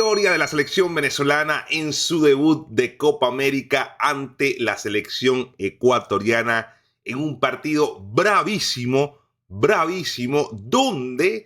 Victoria de la selección venezolana en su debut de Copa América ante la selección ecuatoriana en un partido bravísimo, donde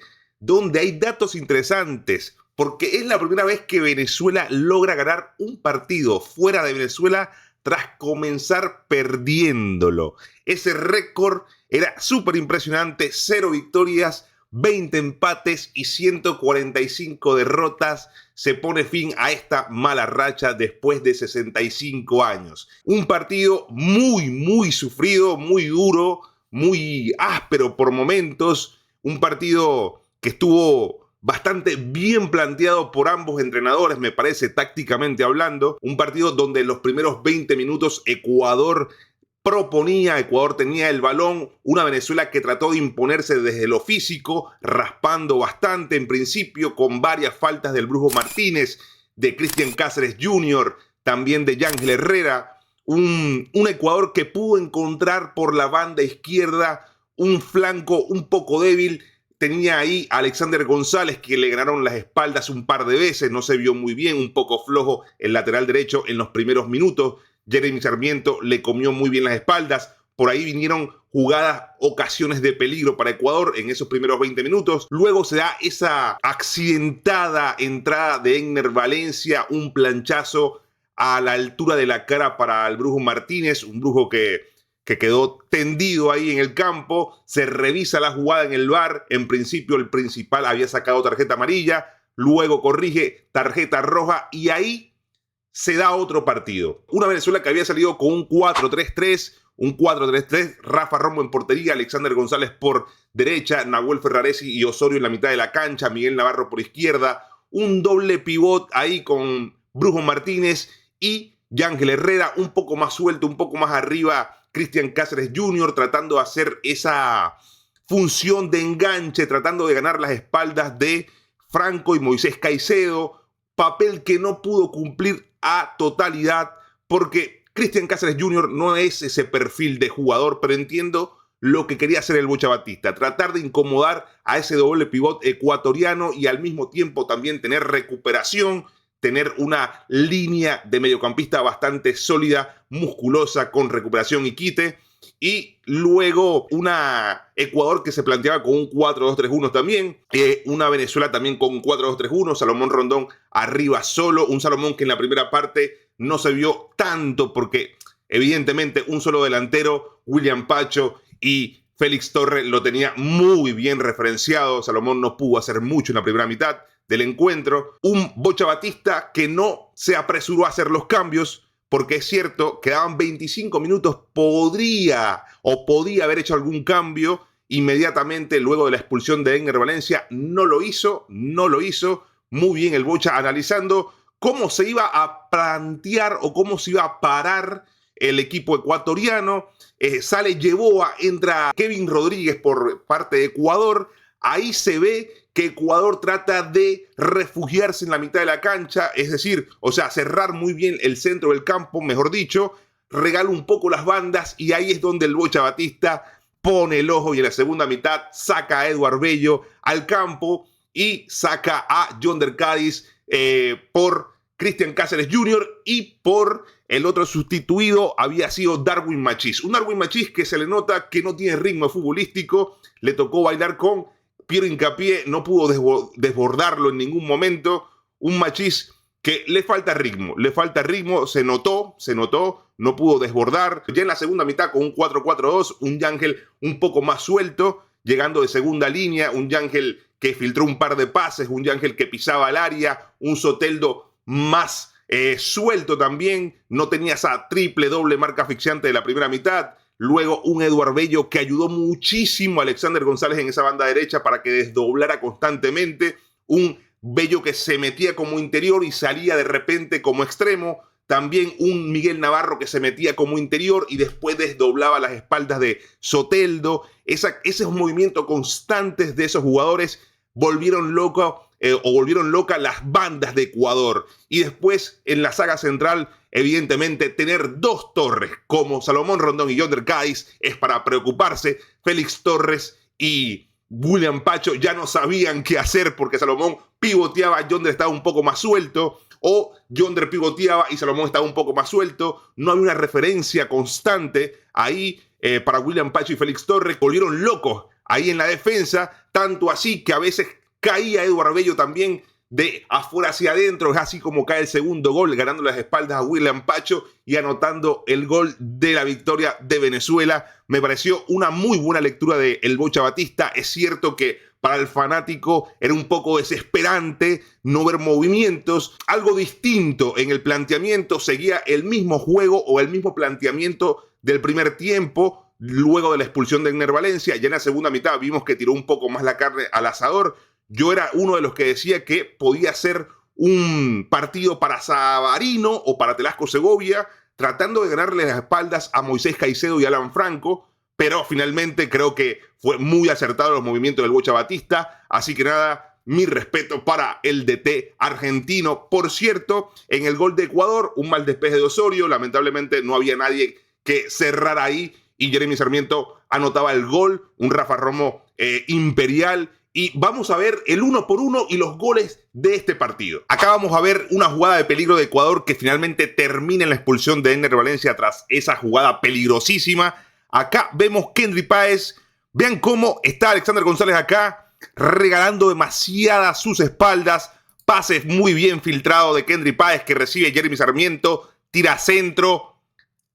hay datos interesantes, porque es la primera vez que Venezuela logra ganar un partido fuera de Venezuela tras comenzar perdiéndolo. Ese récord era súper impresionante: 0 victorias, 20 empates y 145 derrotas. Se pone fin a esta mala racha después de 65 años. Un partido muy sufrido, muy duro, muy áspero por momentos. Un partido que estuvo bastante bien planteado por ambos entrenadores, me parece, tácticamente hablando. Un partido donde en los primeros 20 minutos Ecuador tenía el balón, una Venezuela que trató de imponerse desde lo físico, raspando bastante en principio, con varias faltas del Brujo Martínez, de Cristian Cáceres Jr., también de Yángel Herrera. Un Ecuador que pudo encontrar por la banda izquierda un flanco un poco débil. Tenía ahí a Alexander González, que le ganaron las espaldas un par de veces, no se vio muy bien, un poco flojo el lateral derecho en los primeros minutos. Jeremy Sarmiento le comió muy bien las espaldas. Por ahí vinieron jugadas, ocasiones de peligro para Ecuador en esos primeros 20 minutos. Luego se da esa accidentada entrada de Egner Valencia, un planchazo a la altura de la cara para el Brujo Martínez, un Brujo que quedó tendido ahí en el campo. Se revisa la jugada en el VAR. En principio el principal había sacado tarjeta amarilla, luego corrige tarjeta roja y ahí se da otro partido. Una Venezuela que había salido con un 4-3-3, Rafa Romo en portería, Alexander González por derecha, Nahuel Ferraresi y Osorio en la mitad de la cancha, Miguel Navarro por izquierda, un doble pivot ahí con Brujo Martínez y Yángel Herrera, un poco más suelto, un poco más arriba, Cristian Cáceres Jr., tratando de hacer esa función de enganche, tratando de ganar las espaldas de Franco y Moisés Caicedo, papel que no pudo cumplir a totalidad, porque Cristian Cáceres Jr. no es ese perfil de jugador, pero entiendo lo que quería hacer el Bocha Batista, tratar de incomodar a ese doble pivot ecuatoriano y al mismo tiempo también tener recuperación, tener una línea de mediocampista bastante sólida, musculosa, con recuperación y quite. Y luego una Ecuador que se planteaba con un 4-2-3-1 también, una Venezuela también con un 4-2-3-1, Salomón Rondón arriba solo, un Salomón que en la primera parte no se vio tanto porque evidentemente un solo delantero, William Pacho y Félix Torres, lo tenía muy bien referenciado. Salomón no pudo hacer mucho en la primera mitad del encuentro. Un Bocha Batista que no se apresuró a hacer los cambios, porque es cierto, quedaban 25 minutos, podía haber hecho algún cambio inmediatamente luego de la expulsión de Egner Valencia. No lo hizo. Muy bien el Bocha analizando cómo se iba a plantear o cómo se iba a parar el equipo ecuatoriano. Sale Yeboah, entra Kevin Rodríguez por parte de Ecuador. Ahí se ve que Ecuador trata de refugiarse en la mitad de la cancha, es decir, cerrar muy bien el centro del campo, mejor dicho, regala un poco las bandas y ahí es donde el Bocha Batista pone el ojo y en la segunda mitad saca a Eduard Bello al campo y saca a Yonder Cádiz por Cristian Cáceres Jr. y por el otro sustituido había sido Darwin Machís. Un Darwin Machís que se le nota que no tiene ritmo futbolístico, le tocó bailar con Piero Hincapié, no pudo desbordarlo en ningún momento. Un Machís que le falta ritmo, se notó, no pudo desbordar. Ya en la segunda mitad con un 4-4-2, un Yángel un poco más suelto, llegando de segunda línea, un Yángel que filtró un par de pases, un Yángel que pisaba el área, un Soteldo más suelto también, no tenía esa doble marca asfixiante de la primera mitad. Luego un Eduard Bello que ayudó muchísimo a Alexander González en esa banda derecha para que desdoblara constantemente. Un Bello que se metía como interior y salía de repente como extremo. También un Miguel Navarro que se metía como interior y después desdoblaba las espaldas de Soteldo. Esos movimientos constantes de esos jugadores volvieron locas las bandas de Ecuador. Y después en la saga central, evidentemente, tener dos torres como Salomón Rondón y Yonder Cádiz es para preocuparse. Félix Torres y William Pacho ya no sabían qué hacer porque Salomón pivoteaba, Yonder estaba un poco más suelto, o Yonder pivoteaba y Salomón estaba un poco más suelto. No había una referencia constante ahí para William Pacho y Félix Torres. Volvieron locos ahí en la defensa, tanto así que a veces caía Eduardo Bello también de afuera hacia adentro. Es así como cae el segundo gol, ganando las espaldas a William Pacho y anotando el gol de la victoria de Venezuela. Me pareció una muy buena lectura de El Bocha Batista. Es cierto que para el fanático era un poco desesperante no ver movimientos, algo distinto en el planteamiento, seguía el mismo juego o el mismo planteamiento del primer tiempo, luego de la expulsión de Enner Valencia. Ya en la segunda mitad vimos que tiró un poco más la carne al asador. Yo era uno de los que decía que podía ser un partido para Savarino o para Telasco Segovia, tratando de ganarle las espaldas a Moisés Caicedo y Alan Franco, pero finalmente creo que fue muy acertado los movimientos del Bocha Batista. Así que nada, mi respeto para el DT argentino. Por cierto, en el gol de Ecuador, un mal despeje de Osorio, lamentablemente no había nadie que cerrara ahí y Jeremy Sarmiento anotaba el gol, un Rafa Romo imperial. Y vamos a ver el 1-por-1 y los goles de este partido. Acá vamos a ver una jugada de peligro de Ecuador que finalmente termina en la expulsión de Enner Valencia tras esa jugada peligrosísima. Acá vemos Kendry Páez. Vean cómo está Alexander González acá, regalando demasiada a sus espaldas. Pases muy bien filtrados de Kendry Páez que recibe Jeremy Sarmiento. Tira centro.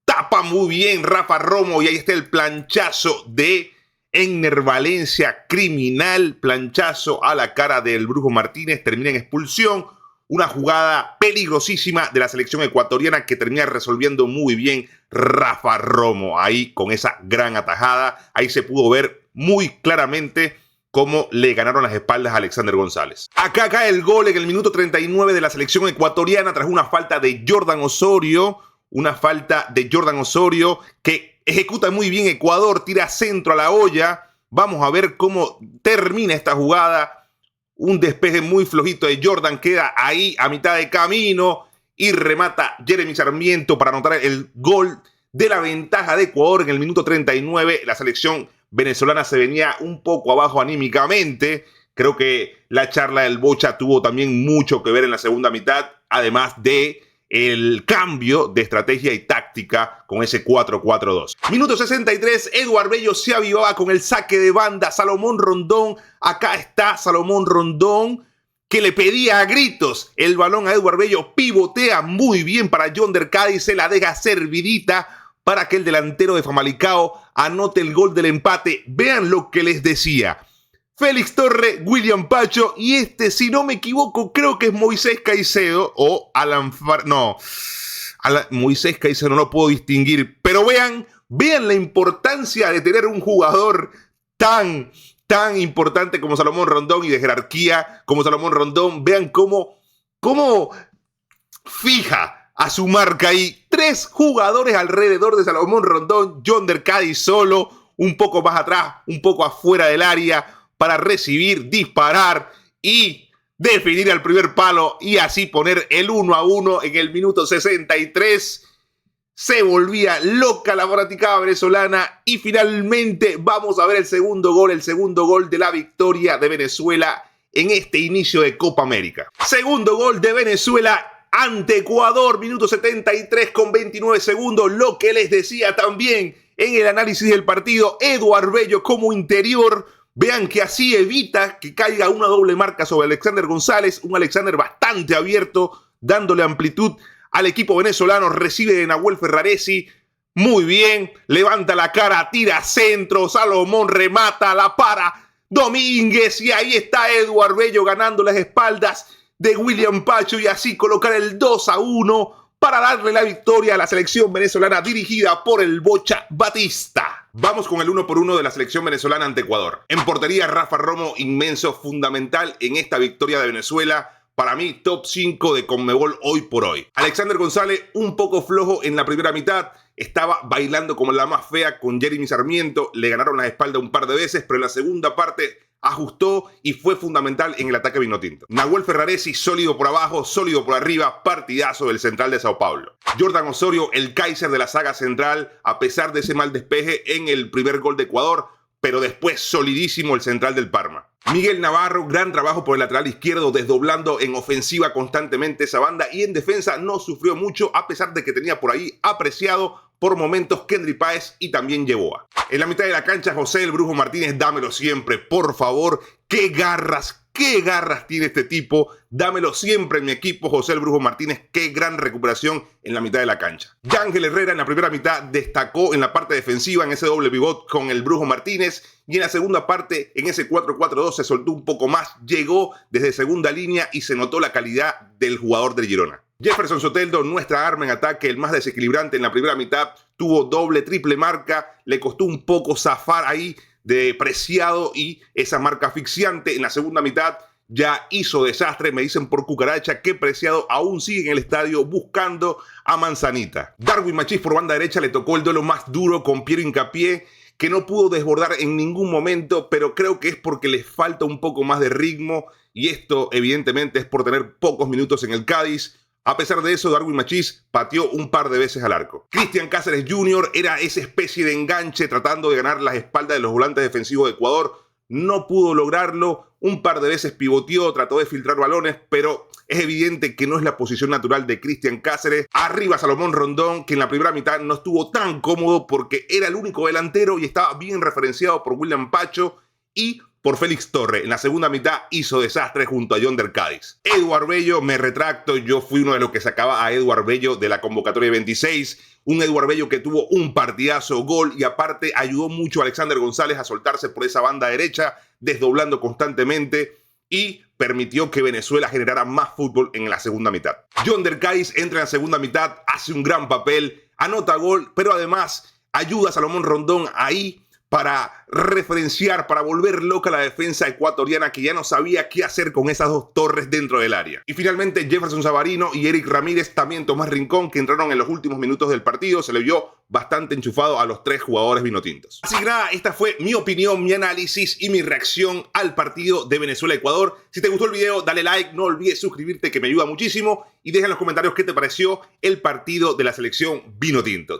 Tapa muy bien Rafa Romo y ahí está el planchazo de Enner Valencia, criminal, planchazo a la cara del Brujo Martínez, termina en expulsión. Una jugada peligrosísima de la selección ecuatoriana que termina resolviendo muy bien Rafa Romo ahí con esa gran atajada. Ahí se pudo ver muy claramente cómo le ganaron las espaldas a Alexander González. Acá cae el gol en el minuto 39 de la selección ecuatoriana tras una falta de Jordan Osorio. Una falta de Jordan Osorio que ejecuta muy bien Ecuador, tira centro a la olla. Vamos a ver cómo termina esta jugada. Un despeje muy flojito de Jordan, queda ahí a mitad de camino y remata Jeremy Sarmiento para anotar el gol de la ventaja de Ecuador en el minuto 39. La selección venezolana se venía un poco abajo anímicamente. Creo que la charla del Bocha tuvo también mucho que ver en la segunda mitad, además de el cambio de estrategia y táctica con ese 4-4-2. Minuto 63, Eduardo Bello se avivaba con el saque de banda. Salomón Rondón, acá está Salomón Rondón, que le pedía a gritos el balón a Eduardo Bello. Pivotea muy bien para Yonder Cádiz, se la deja servidita para que el delantero de Famalicao anote el gol del empate. Vean lo que les decía. Félix Torres, William Pacho y si no me equivoco, creo que es Moisés Caicedo o Alan Moisés Caicedo, no lo puedo distinguir, pero vean la importancia de tener un jugador tan importante como Salomón Rondón y de jerarquía como Salomón Rondón. Vean cómo fija a su marca ahí. 3 jugadores alrededor de Salomón Rondón, Yonder Cádiz solo, un poco más atrás, un poco afuera del área, para recibir, disparar y definir al primer palo y así poner el 1-1 en el minuto 63. Se volvía loca la fanaticada venezolana y finalmente vamos a ver el segundo gol de la victoria de Venezuela en este inicio de Copa América. Segundo gol de Venezuela ante Ecuador, minuto 73 con 29 segundos. Lo que les decía también en el análisis del partido, Eduardo Bello como interior. Vean que así evita que caiga una doble marca sobre Alexander González, un Alexander bastante abierto, dándole amplitud al equipo venezolano. Recibe de Nahuel Ferraresi, muy bien, levanta la cara, tira centro, Salomón remata, la para Domínguez y ahí está Eduardo Bello ganando las espaldas de William Pacho y así colocar el 2-1 para darle la victoria a la selección venezolana dirigida por el Bocha Batista. Vamos con el 1-por-1 de la selección venezolana ante Ecuador. En portería, Rafa Romo, inmenso, fundamental en esta victoria de Venezuela. Para mí, top 5 de Conmebol hoy por hoy. Alexander González, un poco flojo en la primera mitad. Estaba bailando como la más fea con Jeremy Sarmiento. Le ganaron la espalda un par de veces, pero en la segunda parte ajustó y fue fundamental en el ataque vinotinto. Nahuel Ferraresi, sólido por abajo, sólido por arriba, partidazo del central de Sao Paulo. Jordan Osorio, el Kaiser de la saga central, a pesar de ese mal despeje en el primer gol de Ecuador, pero después solidísimo el central del Parma. Miguel Navarro, gran trabajo por el lateral izquierdo, desdoblando en ofensiva constantemente esa banda, y en defensa no sufrió mucho, a pesar de que tenía por ahí apreciado por momentos Kendry Páez y también Yeboah. En la mitad de la cancha, José el Brujo Martínez, dámelo siempre, por favor. ¡Qué garras tiene este tipo! Dámelo siempre en mi equipo, José el Brujo Martínez. ¡Qué gran recuperación en la mitad de la cancha! Yángel Herrera en la primera mitad destacó en la parte defensiva, en ese doble pivot con el Brujo Martínez, y en la segunda parte, en ese 4-4-2, se soltó un poco más, llegó desde segunda línea y se notó la calidad del jugador del Girona. Jefferson Soteldo, nuestra arma en ataque, el más desequilibrante en la primera mitad, tuvo doble, triple marca, le costó un poco zafar ahí de Preciado y esa marca asfixiante. En la segunda mitad ya hizo desastre, me dicen por cucaracha que Preciado aún sigue en el estadio buscando a Manzanita. Darwin Machís por banda derecha le tocó el duelo más duro con Piero Hincapié, que no pudo desbordar en ningún momento, pero creo que es porque le falta un poco más de ritmo, y esto evidentemente es por tener pocos minutos en el Cádiz. A pesar de eso, Darwin Machís pateó un par de veces al arco. Cristian Cáceres Jr. era esa especie de enganche tratando de ganar las espaldas de los volantes defensivos de Ecuador. No pudo lograrlo, un par de veces pivoteó, trató de filtrar balones, pero es evidente que no es la posición natural de Cristian Cáceres. Arriba Salomón Rondón, que en la primera mitad no estuvo tan cómodo porque era el único delantero y estaba bien referenciado por William Pacho y por Félix Torre. En la segunda mitad hizo desastre junto a Yonder Cádiz. Eduard Bello, me retracto, yo fui uno de los que sacaba a Eduard Bello de la convocatoria 26. Un Eduard Bello que tuvo un partidazo, gol, y aparte ayudó mucho a Alexander González a soltarse por esa banda derecha, desdoblando constantemente, y permitió que Venezuela generara más fútbol en la segunda mitad. Yonder Cádiz entra en la segunda mitad, hace un gran papel, anota gol, pero además ayuda a Salomón Rondón ahí para referenciar, para volver loca la defensa ecuatoriana, que ya no sabía qué hacer con esas dos torres dentro del área. Y finalmente Jefferson Savarino y Eric Ramírez, también Tomás Rincón, que entraron en los últimos minutos del partido. Se le vio bastante enchufado a los tres jugadores vinotintos. Así que nada, esta fue mi opinión, mi análisis y mi reacción al partido de Venezuela-Ecuador. Si te gustó el video, dale like, no olvides suscribirte, que me ayuda muchísimo, y deja en los comentarios qué te pareció el partido de la selección vinotinto.